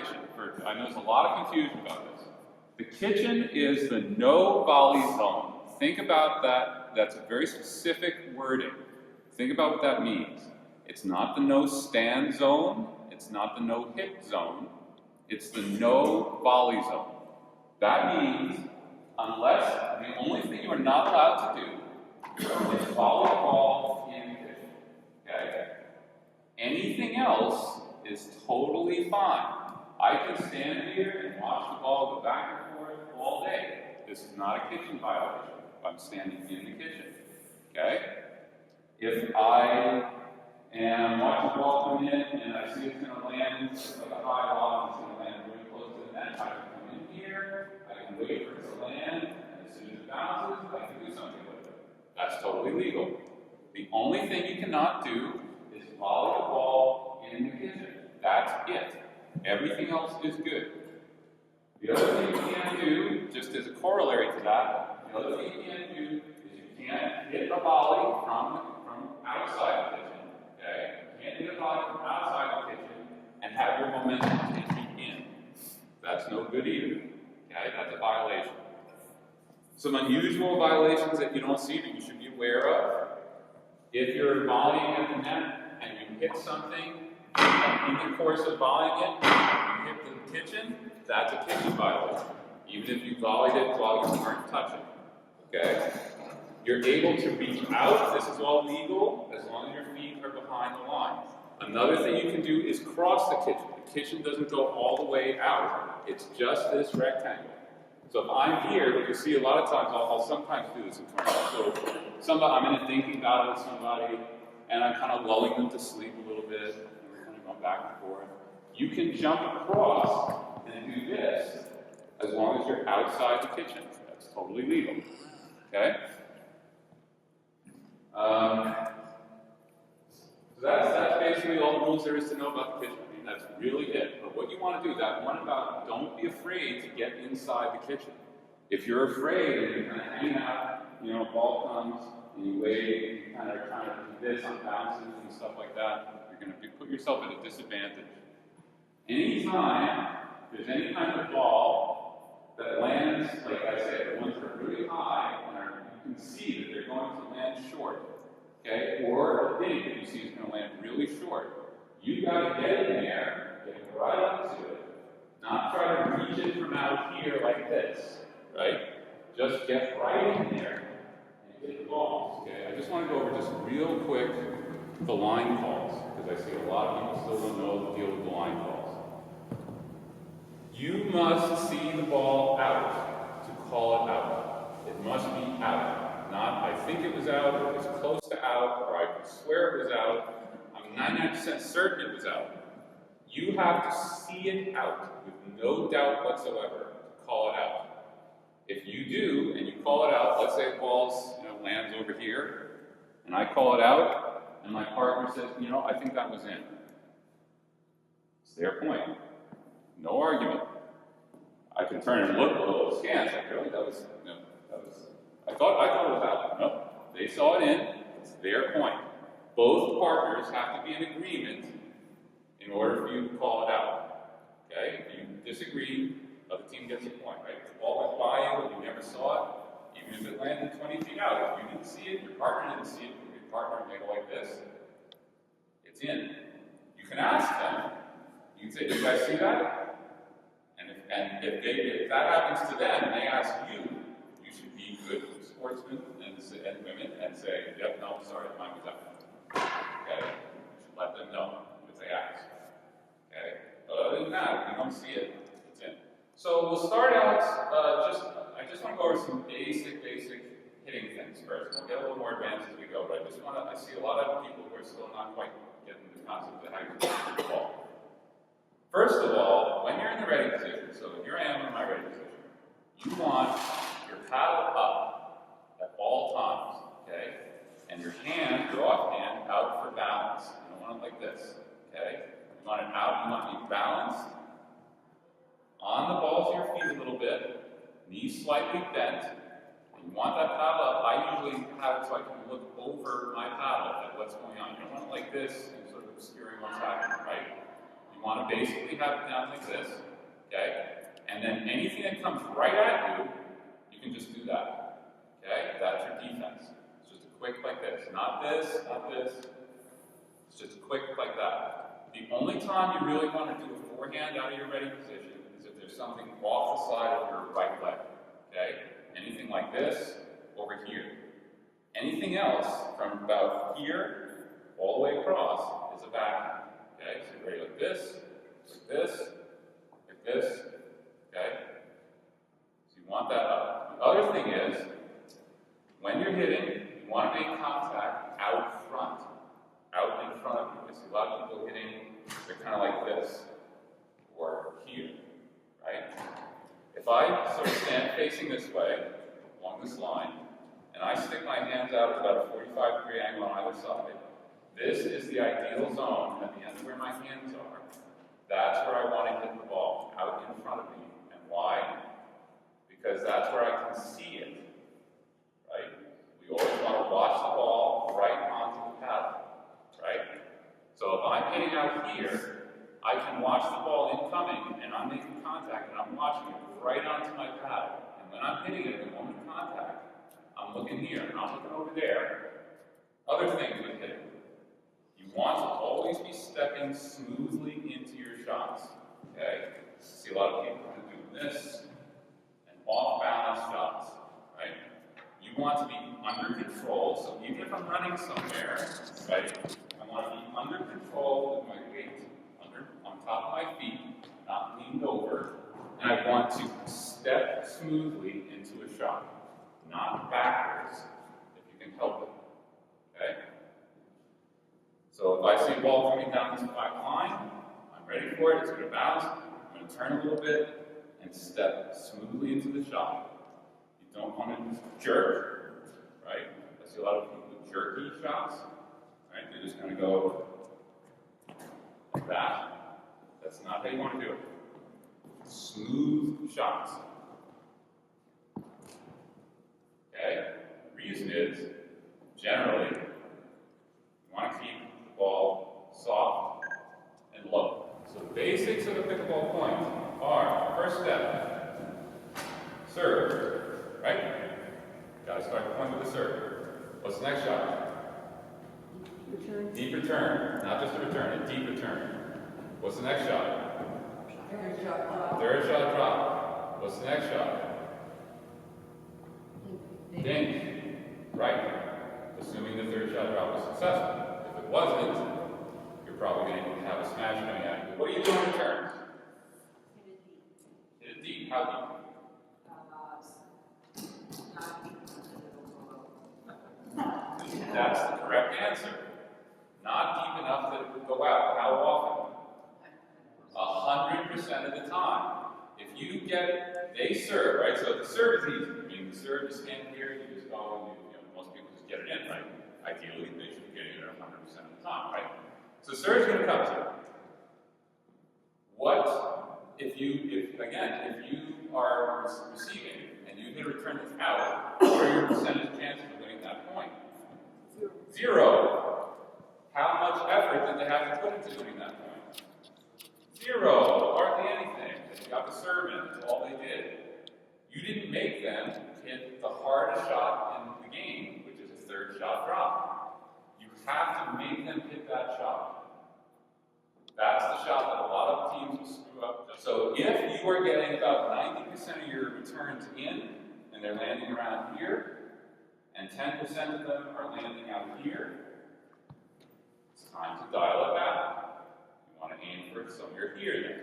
kitchen. I know there's a lot of confusion about this. The kitchen is the no volley zone. Think about that. That's a very specific wording. Think about what that means. It's not the no stand zone. It's not the no hit zone. It's the no volley zone. That means unless the only thing you are not allowed to do is volley the ball in the kitchen. Okay? Anything else is totally fine. I can stand here and watch the ball go back and forth all day. This is not a kitchen violation. I'm standing in the kitchen. Okay? If I am watching the ball come in and I see it's going to land like a high ball, it's going to land really close to the net, I can come in here, I can wait for it to land, and as soon as it bounces, I can do something with it. That's totally legal. The only thing you cannot do is volley the ball in the kitchen. That's it. Everything else is good. The other thing you can't do, just as a corollary to that, the other thing you can't do is you can't hit a volley from outside the kitchen. Okay? You can't hit a volley from outside the kitchen and have your momentum take you in. That's no good either. Okay? That's a violation. Some unusual violations that you don't see that you should be aware of. If you're volleying at the net and you hit something in the course of volleying it, you hit the kitchen, that's a kitchen violation. Even if you volleyed it while you weren't touching. Okay? You're able to reach out. This is all legal as long as your feet are behind the line. Another thing you can do is cross the kitchen. The kitchen doesn't go all the way out. It's just this rectangle. So if I'm here, you see a lot of times, I'll sometimes do this in tournaments. So I'm in a thinking battle with somebody, and I'm kind of lulling them to sleep a little bit, and we're kind of going back and forth. You can jump across and do this as long as you're outside the kitchen. That's totally legal. Okay? So that's basically all the rules there is to know about the kitchen. I mean, that's really it. But what you want to do, that one about don't be afraid to get inside the kitchen. If you're afraid and you're kind of hanging out, ball comes and you wait, you kind of are trying to do this on bounces and stuff like that, you're going to put yourself at a disadvantage. Anytime there's any kind of ball that lands, like I said, the ones that are really high, you can see that they're going to land short. Okay? Or a thing that you see is going to land really short. You got to get in there, get right up to it, not try to reach it from out here like this, right? Just get right in there and hit the balls. Okay? I just want to go over just real quick the line calls, because I see a lot of people still don't know the deal with the line calls. You must see the ball out to call it out. It must be out. Not, I think it was out, or it was close to out, or I could swear it was out. I'm 99% certain it was out. You have to see it out with no doubt whatsoever to call it out. If you do, and you call it out, let's say the ball lands over here, and I call it out, and my partner says, I think that was in. It's their point. No argument. I can turn and look a little askance, like, really, that was, I thought it was out. No, they saw it in. It's their point. Both partners have to be in agreement in order for you to call it out. Okay? If you disagree, the other team gets a point, right? If the ball went by you and you never saw it, even if it landed 20 feet out, if you didn't see it, your partner didn't see it, your partner may go like this, it's in. You can ask them. You can say, "Do you guys see that?" And if that happens to them and they ask you, you should be good sportsmen and women and say, "Yep, no, sorry, mine was out." Okay? You should let them know if they ask. Okay? But other than that, if you don't see it, it's in. So we'll start out I just want to go over some basic hitting things first. We'll get a little more advanced as we go, but I see a lot of people who are still not quite getting the concept of how you hit the ball. First of all, when you're in the ready position, so here I am in my ready position, you want your paddle up at all times, okay? And your offhand, out for balance. You don't want it like this, okay? You want it out, you want to be balanced, on the balls of your feet a little bit, knees slightly bent, and you want that paddle up. I usually have it so I can look over my paddle at what's going on. You don't want it like this and sort of obscuring what's happening, right? You want to basically have it down like this, okay? And then anything that comes right at you, you can just do that, okay? That's your defense. It's just a quick like this, not this, not this. It's just a quick like that. The only time you really want to do a forehand out of your ready position is if there's something off the side of your right leg, okay? Anything like this, over here. Anything else from about here all the way across is a backhand, okay? So you're ready like this, like this, like this, okay? So you want that up. The other thing is, when you're hitting, you want to make contact out front, out in front of you. I see a lot of people hitting, they're kind of like this, or here, right? If I sort of stand facing this way, along this line, and I stick my hands out at about a 45-degree angle on either side, this is the ideal zone at the end where my hands are. That's where I want to hit the ball, out in front of me. And why? Because that's where I can see it, right? We always want to watch the ball right onto the paddle, right? So if I'm hitting out here, I can watch the ball incoming, and I'm making contact, and I'm watching it right onto my paddle. And when I'm hitting it at the moment of contact, I'm looking here, and I'm looking over there. Other things with hitting. You want to always be stepping smoothly into your shots, okay? See a lot of people doing this, and off-balance shots, right? You want to be under control, so even if I'm running somewhere, right, I want to be under control with my weight on top of my feet, not leaned over, and I want to step smoothly into a shot, not backwards, if you can help it, okay? So if I see a ball coming down this black line, I'm ready for it, it's going to bounce, I'm going to turn a little bit, and step smoothly into the shot. You don't want to jerk, right? I see a lot of people with jerky shots, right? They just kind of go like that. That's not how you want to do it. Smooth shots. Okay? The reason is, generally, you want to keep the ball soft and low. So the basics of the pickleball point are, first step, serve, right? Got to start the point with the serve. What's the next shot? Return. Deep return, not just a return, a deep return. What's the next shot? Third shot drop. Third shot drop. What's the next shot? Dink. Right. Assuming the third shot drop was successful. If it wasn't, you're probably going to have a smash coming at you. What do you do in returns? Hit it deep. How deep? That's the correct answer. Not deep enough that it would go out. How often? 100% of the time. If you get, they serve, right? So the serve is easy. I mean, the serve is stand here, you just go, and most people just get it in, right? Ideally, they should be getting it 100% of the time, right? So serve is going to come to you. What if you are receiving and you hit a return that's out? What are your percentage chances of winning that point? 0. How much effort did they have to put into winning that point? 0. Hardly anything. They got the serve in. That's all they did. You didn't make them hit the hardest shot in the game, which is a third shot drop. You have to make them hit that shot. That's the shot that a lot of teams will screw up. So if you are getting about 90% of your returns in, and they're landing around here, and 10% of them are landing out here, it's time to dial it back. You want to aim for somewhere here then,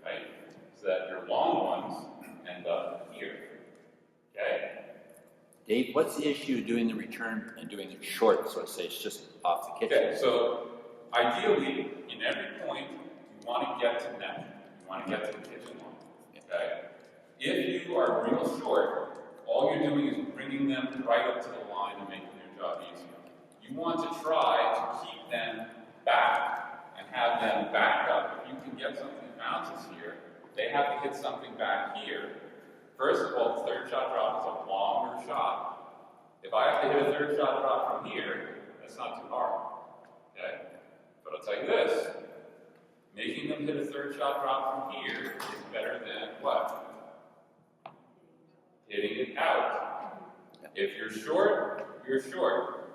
right? So that your long ones end up here. Okay? Dave, what's the issue doing the return and doing it short, so to say, it's just off the kitchen? Okay, so ideally, in every point, you want to get to net. You want to get to the kitchen line. Okay? If you are real short, all you're doing is bringing them right up to the line and making your job easier. You want to try to keep them back and have them back up. If you can get something that bounces here, they have to hit something back here. First of all, the third shot drop is a longer shot. If I have to hit a third shot drop from here, that's not too hard. Okay? But I'll tell you this, Making them hit a third shot drop from here is better than what? Hitting it out. If you're short, you're short.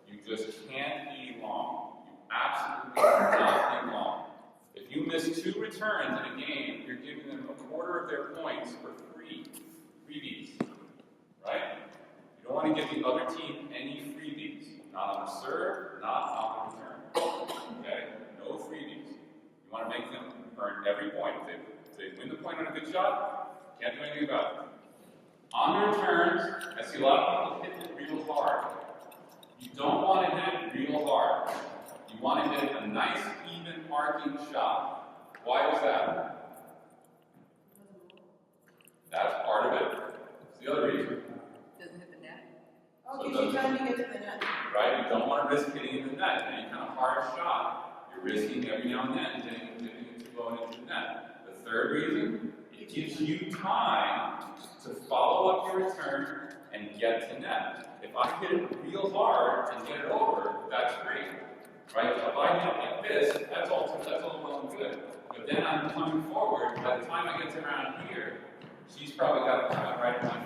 You just can't be long. You absolutely cannot be long. If you miss 2 returns in a game, you're giving them a quarter of their points for free. Freebies. Right? You don't want to give the other team any freebies. Not on the serve, not on the return. Okay? No freebies. You want to make them earn every point. If they win the point on a good shot, can't do anything about it. On the returns, I see a lot of people hit it real hard. You don't want to hit it real hard. You want to hit a nice, even arcing shot. Why is that? That's part of it. It's the other reason. Doesn't hit the net. Oh, gives you time to get to the net. Right? You don't want to risk hitting in the net. Any kind of hard shot, you're risking every now and then hitting it to go into the net. The third reason, it gives you time to follow up your return and get to net. If I hit it real hard and get it over, that's great. Right? If I hit it like this, that's all well and good. But then I'm coming forward, by the time I get to around here, she's probably got it coming right in my